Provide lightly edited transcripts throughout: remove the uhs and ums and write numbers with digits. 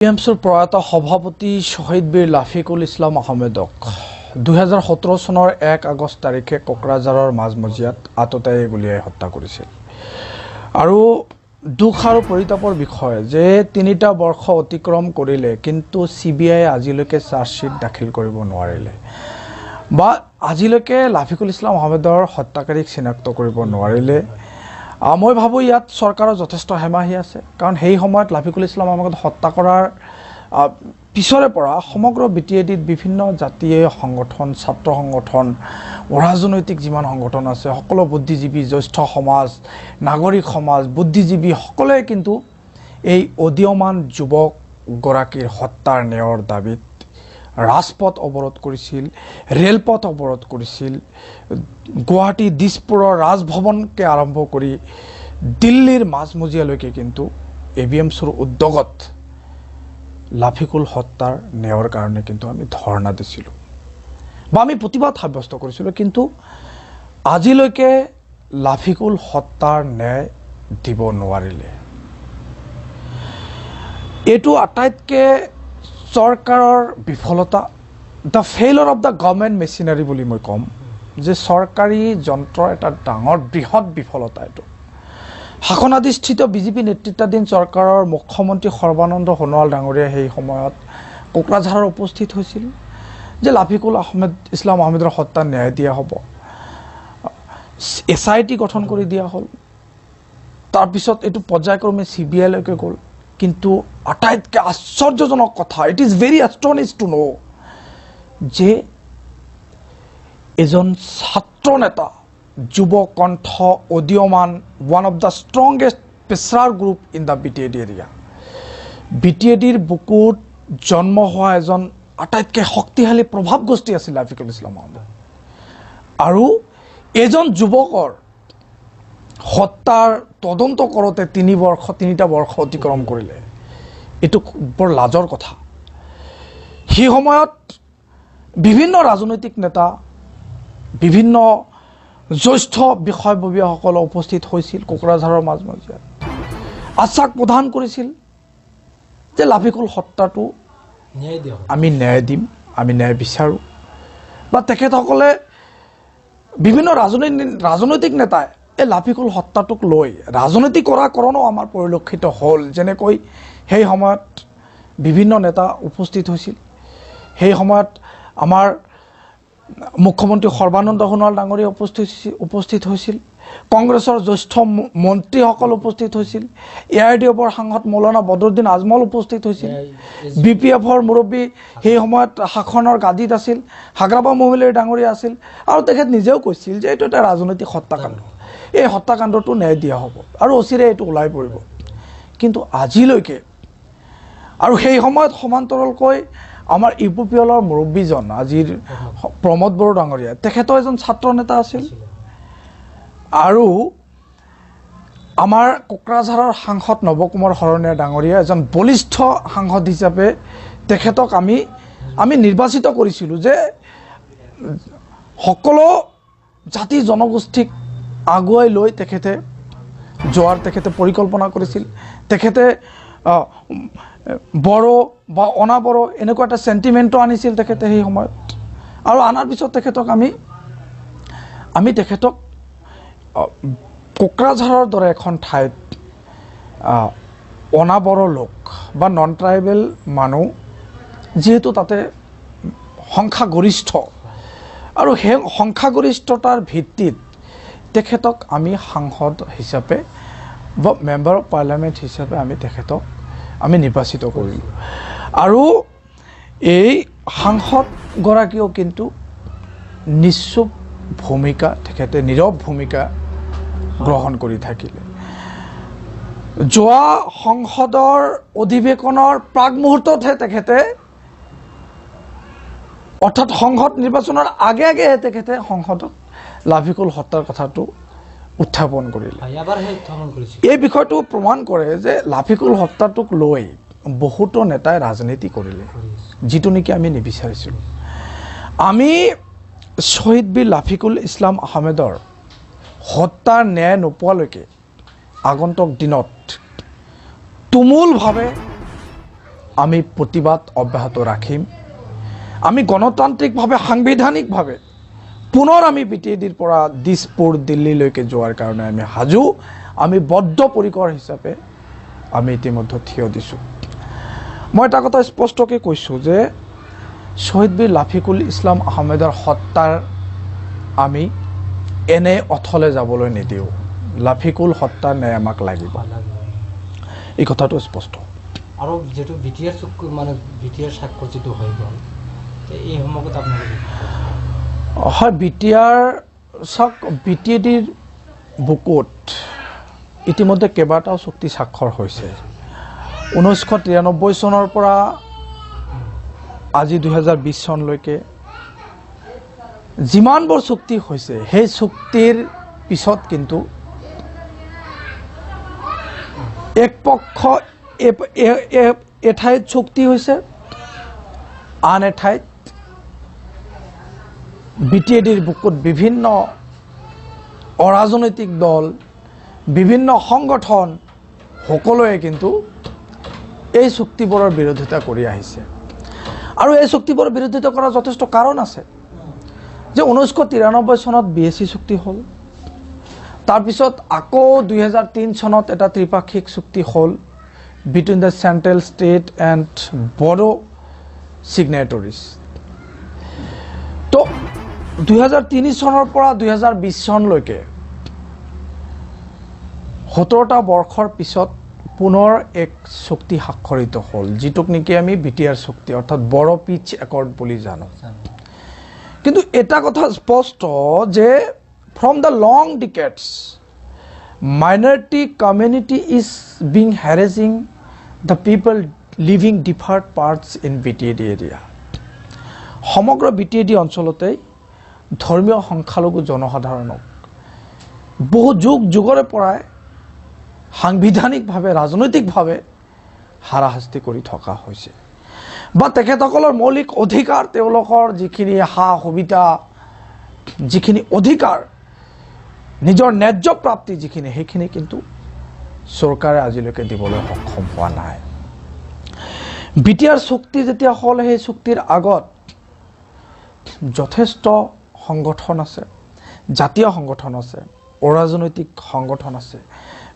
টিএমচিৰ প্ৰয়াত সভাপতি শ্বহীদ বীৰ লাফিকুল ইছলাম আহমেদক 2017 চনৰ 1 আগষ্ট তাৰিখে কোকৰাঝাৰৰ মাজমজিয়াত আততায়ী গুলীয়াই হত্যা কৰিছিল। আৰু দুখ আৰু পৰিতাপৰ বিষয় যে 3টা বৰ্ষ অতিক্ৰম কৰিলে কিন্তু CBI আজিলৈকে চাৰ্জশ্বীট দাখিল কৰিব নোৱাৰিলে বা আজিলৈকে লাফিকুল ইছলাম আহমেদৰ হত্যাকাৰীক চিনাক্ত কৰিব নোৱাৰিলে। মই ভাবো ইয়াত চৰকাৰৰ যথেষ্ট হেমাহি আছে, কাৰণ সেই সময়ত লাফিকুল ইছলাম আহমেদক হত্যা কৰাৰ পিছৰে পৰা সমগ্ৰ BTADত বিভিন্ন জাতীয় সংগঠন, ছাত্ৰ সংগঠন, ৰাজনৈতিক যিমান সংগঠন আছে, সকলো বুদ্ধিজীৱী, জ্যেষ্ঠ সমাজ, নাগৰিক সমাজ, বুদ্ধিজীৱী সকলোৱে কিন্তু এই অদীয়মান যুৱক গৰাকীৰ হত্যাৰ ন্যায়ৰ দাবীত ৰাজপথ অৱৰোধ কৰিছিল, ৰেলপথ অৱৰোধ কৰিছিল, গুৱাহাটী দিছপুৰৰ ৰাজভৱনকে আৰম্ভ কৰি দিল্লীৰ মাজমজিয়ালৈকে কিন্তু AVMCৰ উদ্যোগত লাফিকুল হত্যাৰ ন্যায়ৰ কাৰণে কিন্তু আমি ধৰ্ণা দিছিলোঁ বা আমি প্ৰতিবাদ সাব্যস্ত কৰিছিলোঁ, কিন্তু আজিলৈকে লাফিকুল হত্যাৰ ন্যায় দিব নোৱাৰিলে। এইটো আটাইতকৈ চৰকাৰৰ বিফলতা, the failure of the government machinery বুলি মই ক'ম, যে চৰকাৰী যন্ত্ৰৰ এটা ডাঙৰ বৃহৎ বিফলতা এইটো। শাসনাধিষ্ঠিত BJP নেতৃত্বাধীন চৰকাৰৰ মুখ্যমন্ত্ৰী সৰ্বানন্দ সোণোৱাল ডাঙৰীয়া সেই সময়ত কোকৰাঝাৰৰ উপস্থিত হৈছিল যে লাফিকুল ইছলাম আহমেদৰ হত্যাৰ ন্যায় দিয়া হ'ব, SIT গঠন কৰি দিয়া হ'ল, তাৰপিছত এইটো পৰ্যায়ক্ৰমে CBIলৈকে গ'ল। কিন্তু আটাইতকৈ আশ্চৰ্যজনক কথা, it is very astonish to know যে এজন ছাত্ৰ নেতা, যুৱ কণ্ঠ, অদীয়মান, one of the strongest pressure group in the BTAD area, BTADৰ বুকুত জন্ম হোৱা এজন আটাইতকৈ শক্তিশালী প্ৰভাৱ গোষ্ঠী আছিল লাফিকুল ইছলাম আহমেদ। আৰু এজন যুৱকৰ হত্যাৰ তদন্ত কৰোঁতে 3টা বৰ্ষ অতিক্ৰম কৰিলে, এইটো বৰ লাজৰ কথা। সেই সময়ত বিভিন্ন ৰাজনৈতিক নেতা, বিভিন্ন জ্যেষ্ঠ বিষয়ববীয়াসকল উপস্থিত হৈছিল কোকৰাঝাৰৰ মাজমজিয়াত, আশ্বাস প্ৰদান কৰিছিল যে লাফিকুল হত্যাটো আমি ন্যায় দিম, আমি ন্যায় বিচাৰোঁ। বা তেখেতসকলে বিভিন্ন ৰাজনৈতিক নেতাই এই লাফিকুল হত্যাটোক লৈ ৰাজনীতি কৰা কাৰণেও আমাৰ পৰিলক্ষিত হ'ল। যেনেকৈ সেই সময়ত বিভিন্ন নেতা উপস্থিত হৈছিল, সেই সময়ত আমাৰ মুখ্যমন্ত্ৰী সৰ্বানন্দ সোণোৱাল ডাঙৰীয়া উপস্থিত হৈছিল, কংগ্ৰেছৰ জ্যেষ্ঠ মন্ত্ৰীসকল উপস্থিত হৈছিল, AIDFৰ সাংসদ মৌলানা বদৰুদ্দিন আজমল উপস্থিত হৈছিল, BPFৰ মুৰব্বী সেই সময়ত শাসনৰ গাদীত আছিল, হাগ্ৰাবা মহিলাৰ ডাঙৰীয়া আছিল, আৰু তেখেত নিজেও কৈছিল যে এইটো এটা ৰাজনৈতিক হত্যাকাণ্ড, এই হত্যাকাণ্ডটো ন্যায় দিয়া হ'ব আৰু অচিৰে এইটো ওলাই পৰিব। কিন্তু আজিলৈকে, আৰু সেই সময়ত সমান্তৰালকৈ আমাৰ UPPLৰ মুৰব্বীজন আজিৰ প্ৰমোদ বড়ো ডাঙৰীয়া, তেখেতো এজন ছাত্ৰ নেতা আছিল, আৰু আমাৰ কোকৰাঝাৰৰ সাংসদ নৱকুমাৰ শৰণীয়া ডাঙৰীয়া এজন বলিষ্ঠ সাংসদ হিচাপে তেখেতক আমি নিৰ্বাচিত কৰিছিলোঁ যে সকলো জাতি জনগোষ্ঠীক আগুৱাই লৈ তেখেতে পৰিকল্পনা কৰিছিল। তেখেতে বড়ো বা অনাবড়ো এনেকুৱা এটা চেণ্টিমেণ্টো আনিছিল তেখেতে সেই সময়ত, আৰু আনাৰ পিছত তেখেতক আমি তেখেতক কোকৰাঝাৰৰ দৰে এখন ঠাইত অনাবড়ো লোক বা নন ট্ৰাইবেল মানুহ, যিহেতু তাতে সংখ্যাগৰিষ্ঠ, আৰু সেই সংখ্যাগৰিষ্ঠতাৰ ভিত্তিত তেখেতক আমি সাংসদ হিচাপে বা মেম্বাৰ অফ পাৰ্লিয়ামেণ্ট হিচাপে আমি নিৰ্বাচিত কৰিলোঁ। আৰু এই সাংসদগৰাকীয়েও কিন্তু নিশ্চুপ ভূমিকা, তেখেতে নীৰৱ ভূমিকা গ্ৰহণ কৰি থাকিলে। যোৱা সংসদৰ অধিৱেশনৰ প্ৰাক মুহূৰ্ততহে তেখেতে, অৰ্থাৎ সংসদ নিৰ্বাচনৰ আগে তেখেতে সংসদত লাফিকুল হত্যাৰ কথাটো উত্থাপন কৰিলে। এই বিষয়টো প্ৰমাণ কৰে যে লাফিকুল হত্যাটোক লৈ বহুতো নেতাই ৰাজনীতি কৰিলে, যিটো নেকি আমি নিবিচাৰিছিলোঁ। আমি শ্বহীদ বীৰ লাফিকুল ইছলাম আহমেদৰ হত্যাৰ ন্যায় নোপোৱালৈকে আগন্তুক দিনত তুমুলভাৱে আমি প্ৰতিবাদ অব্যাহত ৰাখিম আমি গণতান্ত্ৰিকভাৱে সাংবিধানিকভাৱে পুনৰ আমি বিটিএডিৰ পৰা দিছপুৰ দিল্লীলৈকে যোৱাৰ কাৰণে আমি হাজু আমি বদ্ধপৰিকৰ হিচাপে আমি ইতিমধ্যে থিয় দিছোঁ মই এটা কথা স্পষ্টকৈ কৈছোঁ যে শহীদ বীৰ লাফিকুল ইছলাম আহমেদৰ হত্যাৰ আমি এনে অথলে যাবলৈ নিদিওঁ লাফিকুল হত্যাৰ ন্যায় আমাক লাগিব এই কথাটো স্পষ্ট আৰু যেটো বিটিআৰ মানে বিটিআৰ স্বাক্ষৰ যেটো হৈ গ'ল এই সময়ত আপোনালোকে হয় বিটিএডিৰ বুকুত ইতিমধ্যে কেইবাটাও চুক্তি স্বাক্ষৰ হৈছে 1993 চনৰ পৰা আজি 2020 চনলৈকে যিমানবোৰ চুক্তি হৈছে সেই চুক্তিৰ পিছত কিন্তু এক পক্ষ এঠাইত চুক্তি হৈছে আন এঠাইত বিটিএডিৰ বুকুত বিভিন্ন অৰাজনৈতিক দল বিভিন্ন সংগঠন সকলোৱে কিন্তু এই চুক্তিবোৰৰ বিৰোধিতা কৰি আহিছে আৰু এই চুক্তিবোৰৰ বিৰোধিতা কৰাৰ যথেষ্ট কাৰণ আছে যে 1993 চনত বিএসি চুক্তি হ'ল তাৰ পিছত আকৌ 2003 চনত এটা ত্ৰিপাক্ষিক চুক্তি হ'ল between the central state and Bodo signatories তো 2003 চনৰ পৰা 2020 চনলৈকে 17টা বৰ্ষৰ পিছত পুনৰ এক চুক্তি স্বাক্ষৰিত হ'ল যিটোক নেকি আমি বিটিআৰ চুক্তি অৰ্থাৎ বড়ো পিচ একৰ্ড বুলি জানো কিন্তু এটা কথা স্পষ্ট যে from the long decades minority community is being harassing the people living different parts in BTAD area সমগ্ৰ BTAD অঞ্চলতে ধৰ্মীয় সংখ্যালঘু জনসাধাৰণক বহু যুগৰে পৰাই সাংবিধানিকভাৱে ৰাজনৈতিকভাৱে হাৰাশাস্তি কৰি থকা হৈছে বা তেখেতসকলৰ মৌলিক অধিকাৰ তেওঁলোকৰ যিখিনি সুবিধা যিখিনি অধিকাৰ নিজৰ ন্যায্য প্ৰাপ্তি যিখিনি সেইখিনি কিন্তু চৰকাৰে আজিলৈকে দিবলৈ সক্ষম হোৱা নাই বিটিআৰ চুক্তি যেতিয়া হ'ল সেই চুক্তিৰ আগত যথেষ্ট সংগঠন আছে জাতীয় সংগঠন আছে অৰাজনৈতিক সংগঠন আছে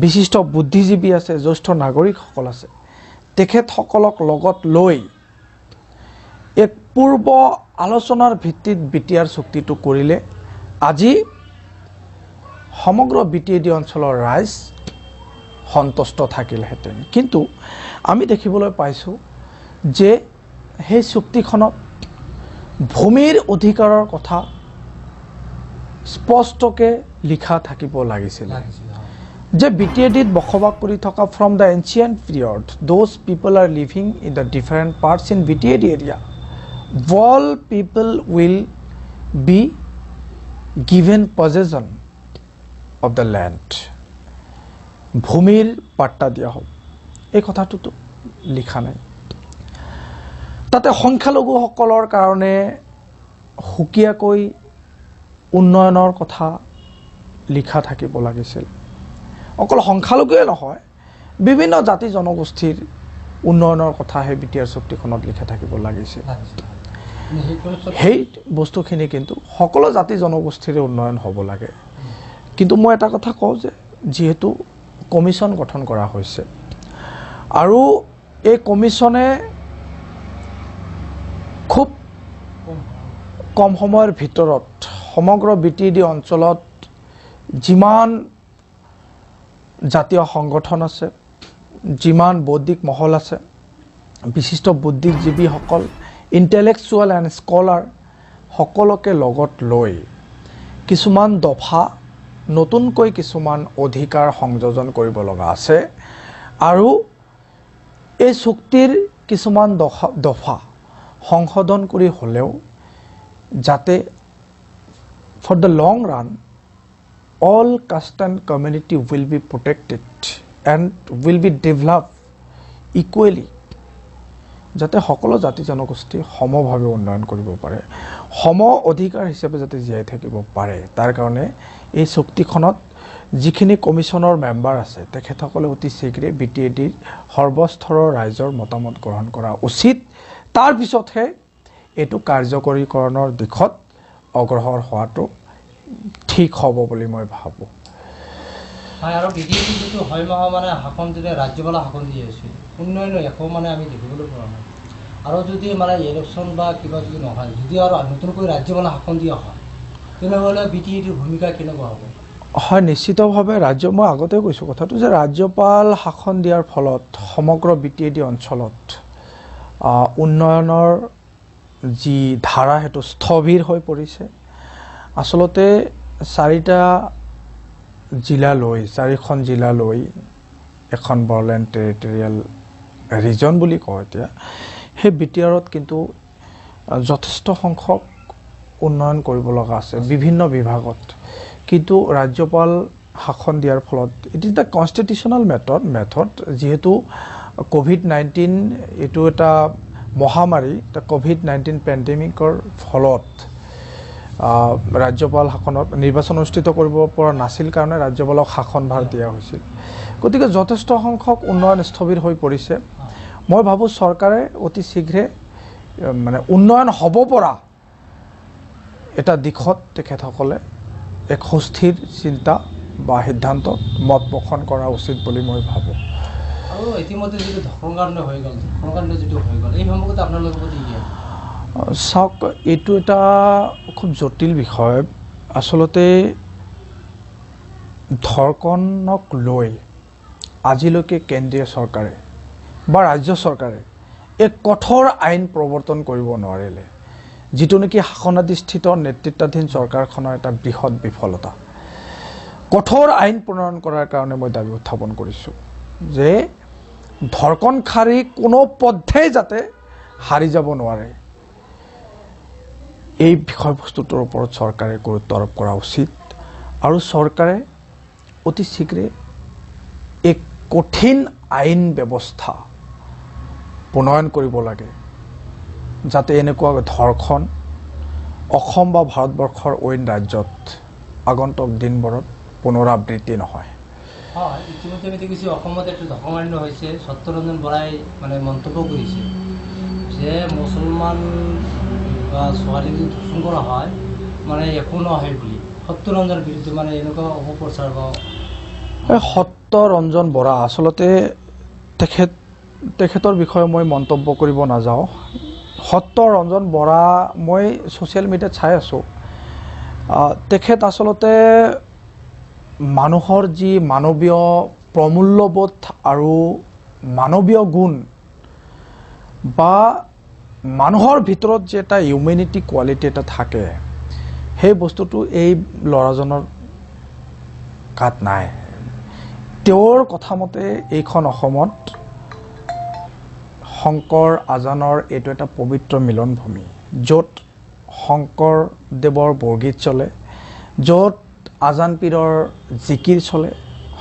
বিশিষ্ট বুদ্ধিজীৱী আছে জ্যেষ্ঠ নাগৰিকসকল আছে তেখেতসকলক লগত লৈ এক পূৰ্ব আলোচনাৰ ভিত্তিত বিটিআৰ চুক্তিটো কৰিলে আজি সমগ্ৰ বিটিএডি অঞ্চলৰ ৰাইজ সন্তুষ্ট থাকিলহেঁতেন কিন্তু আমি দেখিবলৈ পাইছোঁ যে সেই চুক্তিখনত ভূমিৰ অধিকাৰৰ কথা স্পষ্টকৈ লিখা থাকিব লাগিছিল যে বিটিএডিত বসবাস কৰি থকা from the ancient period those people are living in the different parts in BTAD area all people will be given possession of the land ভূমিৰ পাট্টা দিয়া হ'ব এই কথাটোতো লিখা নাই তাতে সংখ্যালঘুসকলৰ কাৰণে হুকিয়াকৈ উন্নয়নৰ কথা লিখা থাকিব লাগিছিল অকল সংখ্যালঘুৱে নহয় বিভিন্ন জাতি জনগোষ্ঠীৰ উন্নয়নৰ কথা সেই বিটিআৰ চুক্তিখনত লিখা থাকিব লাগিছিল সেই বস্তুখিনি কিন্তু সকলো জাতি জনগোষ্ঠীৰ উন্নয়ন হ'ব লাগে কিন্তু মই এটা কথা কওঁ যে যেহেতু কমিশন গঠন কৰা হৈছে আৰু এই কমিশনে খুব কম সময়ৰ ভিতৰত সমগ্ৰ বিটিএডি অঞ্চলত যিমান জাতীয় সংগঠন আছে যিমান বৌদ্ধিক মহল আছে বিশিষ্ট বুদ্ধিজীৱীসকল ইণ্টেলেকচুৱেল এণ্ড স্কলাৰ সকলোকে লগত লৈ কিছুমান দফা নতুনকৈ কিছুমান অধিকাৰ সংযোজন কৰিব লগা আছে আৰু এই চুক্তিৰ কিছুমান দফা সংশোধন কৰি হ'লেও যাতে for the long run all caste and community will be protected and will be developed equally যাতে সকলো জাতি জনগোষ্ঠী সমভাৱে উন্নয়ন কৰিব পাৰে সম অধিকাৰ হিচাপে যাতে জীয়াই থাকিব পাৰে তাৰ কাৰণে এই চুক্তিখনত যিখিনি কমিশ্যনৰ মেম্বাৰ আছে তেখেতসকলে অতি শীঘ্ৰে BTADৰ সৰ্বস্তৰৰ ৰাইজৰ মতামত গ্ৰহণ কৰা উচিত। তাৰ পিছতহে এইটো কাৰ্যকৰীকৰণৰ দিশত অগ্ৰসৰ হোৱাটো ঠিক হ'ব বুলি মই ভাবোঁ। হয়, আৰু BTAD যিটো 6 মাহ মানে শাসন যেতিয়া ৰাজ্যপালে শাসন দি আছিল, উন্নয়নৰ একো মানে আমি দেখিবলৈ পোৱা নাই। আৰু যদি মানে ইলেকশ্যন বা কিবা যদি নহয়, যদি আৰু নতুনকৈ ৰাজ্যপালে শাসন দিয়া হয়, তেনেহ'লে BTADৰ ভূমিকা কেনেকুৱা হ'ব? হয়, নিশ্চিতভাৱে মই আগতে কৈছোঁ কথাটো যে ৰাজ্যপাল শাসন দিয়াৰ ফলত সমগ্ৰ BTAD অঞ্চলত উন্নয়নৰ যি ধাৰা সেইটো স্থবিৰ হৈ পৰিছে। আচলতে 4খন জিলা লৈ এখন বড়োলেণ্ড টেৰিটৰিয়েল ৰিজন বুলি কওঁ এতিয়া, সেই BTRত কিন্তু যথেষ্ট সংখ্যক উন্নয়ন কৰিব লগা আছে বিভিন্ন বিভাগত। কিন্তু ৰাজ্যপাল শাসন দিয়াৰ ফলত it is the constitutional method, যিহেতু COVID-19 এইটো এটা মহামাৰী, COVID-19 পেণ্ডেমিকৰ ফলত ৰাজ্যপাল শাসনত নিৰ্বাচন অনুষ্ঠিত কৰিব পৰা নাছিল কাৰণে ৰাজ্যপালক শাসনভাৰ দিয়া হৈছিল। গতিকে যথেষ্ট সংখ্যক উন্নয়ন স্থবিৰ হৈ পৰিছে। মই ভাবোঁ চৰকাৰে অতি শীঘ্ৰে মানে উন্নয়ন হ'ব পৰা এটা দিশত তেখেতসকলে এক সুস্থিৰ চিন্তা বা সিদ্ধান্তত মত পোষণ কৰা উচিত বুলি মই ভাবোঁ। আৰু ইতিমধ্যে যিটো ধৰ্ষণকাণ্ড হৈ গ'ল, এই সম্পৰ্কত আপোনালোকৰ প্ৰতি কি? চাওক, এইটো এটা খুব জটিল বিষয়। আচলতে ধৰ্ষণক লৈ আজিলৈকে কেন্দ্ৰীয় চৰকাৰে বা ৰাজ্য চৰকাৰে এক কঠোৰ আইন প্ৰৱৰ্তন কৰিব নোৱাৰিলে, যিটো নেকি শাসনাধিষ্ঠিত নেতৃত্বাধীন চৰকাৰখনৰ এটা বৃহৎ বিফলতা। কঠোৰ আইন প্ৰণয়ন কৰাৰ কাৰণে মই দাবী উত্থাপন কৰিছোঁ যে ধৰ্ষণকাৰী কোনো পধ্যেই যাতে হাৰি যাব নোৱাৰে, এই বিষয়বস্তুটোৰ ওপৰত চৰকাৰে গুৰুত্ব আৰোপ কৰা উচিত। আৰু চৰকাৰে অতি শীঘ্ৰে এক কঠিন আইন ব্যৱস্থা প্ৰণয়ন কৰিব লাগে, যাতে এনেকুৱা ধৰ্ষণ অসম বা ভাৰতবৰ্ষৰ অইন ৰাজ্যত আগন্তুক দিনবোৰত পুনৰাবৃত্তি নহয়। হয়, ইতিমধ্যে আমি দেখিছোঁ অসমত এইটো ধৰ্ষণকাণ্ড হৈছে। সত্যৰঞ্জন বৰাই মানে মন্তব্য কৰিছে যে মুছলমান বা ছোৱালী যদি ধৰ্ষণ কৰা হয় মানে একো নহয় বুলি। সত্যৰঞ্জনৰ বিৰুদ্ধে মানে এনেকুৱা অপপ্ৰচাৰ বা সত্যৰঞ্জন বৰা আচলতে তেখেতৰ বিষয়ে মই মন্তব্য কৰিব নাযাওঁ। সত্যৰঞ্জন বৰা মই ছ'চিয়েল মিডিয়াত চাই আছোঁ, তেখেত আচলতে মানুহৰ যি মানৱীয় প্ৰমূল্যবোধ আৰু মানৱীয় গুণ বা মানুহৰ ভিতৰত যে এটা হিউমেনিটি কোৱালিটি এটা থাকে, সেই বস্তুটো এই ল'ৰাজনৰ গাত নাই। তেওঁৰ কথা মতে এইখন অসমত শংকৰ আজানৰ এইটো এটা পবিত্ৰ মিলনভূমি, য'ত শংকৰদেৱৰ বৰগীত চলে, য'ত আজান পীৰৰ জিকিৰ চলে।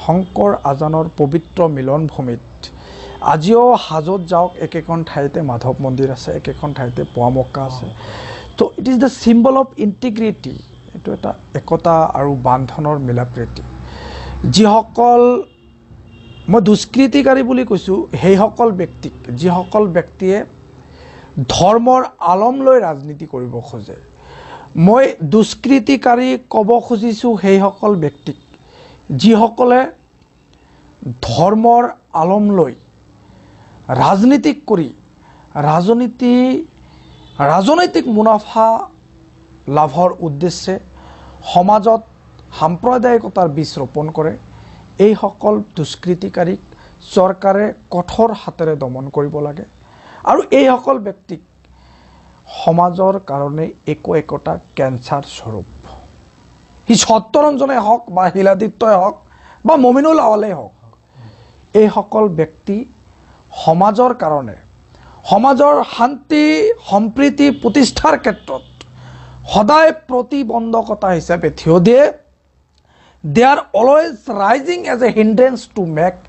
শংকৰ আজানৰ পবিত্ৰ মিলনভূমিত আজিও হাজোত যাওক, একেখন ঠাইতে মাধৱ মন্দিৰ আছে, একেখন ঠাইতে পোৱামক্কা আছে। তো it is the symbol of integrity, এইটো এটা একতা আৰু বান্ধনৰ মিলাপ্ৰীতি। যিসকল মই দুষ্কৃতিকাৰী বুলি কৈছোঁ, সেইসকল ব্যক্তিক, যিসকল ব্যক্তিয়ে ধৰ্মৰ আলম লৈ ৰাজনীতি কৰিব খোজে, মই দুষ্কৃতিকাৰী ক'ব খুজিছোঁ সেইসকল ব্যক্তিক যিসকলে ধৰ্মৰ আলম লৈ ৰাজনীতি কৰি ৰাজনৈতিক মুনাফা লাভৰ উদ্দেশ্যে সমাজত সাম্প্ৰদায়িকতাৰ বীজ ৰোপণ কৰে। এইসকল দুষ্কৃতিকাৰীক চৰকাৰে কঠোৰ হাতেৰে দমন কৰিব লাগে। আৰু এইসকল ব্যক্তিক সমাজৰ কাৰণে একোটা কেঞ্চাৰ স্বৰূপ। সি সত্যৰঞ্জনে হওক বা শিলাদিত্যই হওক বা মমিনুল আৱালেই হওক, এইসকল ব্যক্তি সমাজৰ কাৰণে, সমাজৰ শান্তি সম্প্ৰীতি প্ৰতিষ্ঠাৰ ক্ষেত্ৰত সদায় প্ৰতিবন্ধকতা হিচাপে থিয় দিয়ে। They are always rising as a hindrance to make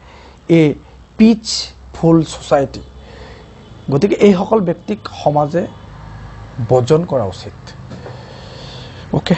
a peaceful society. গতিকে এইসকল ব্যক্তিক সমাজে বৰ্জন কৰা উচিত। অ'কে।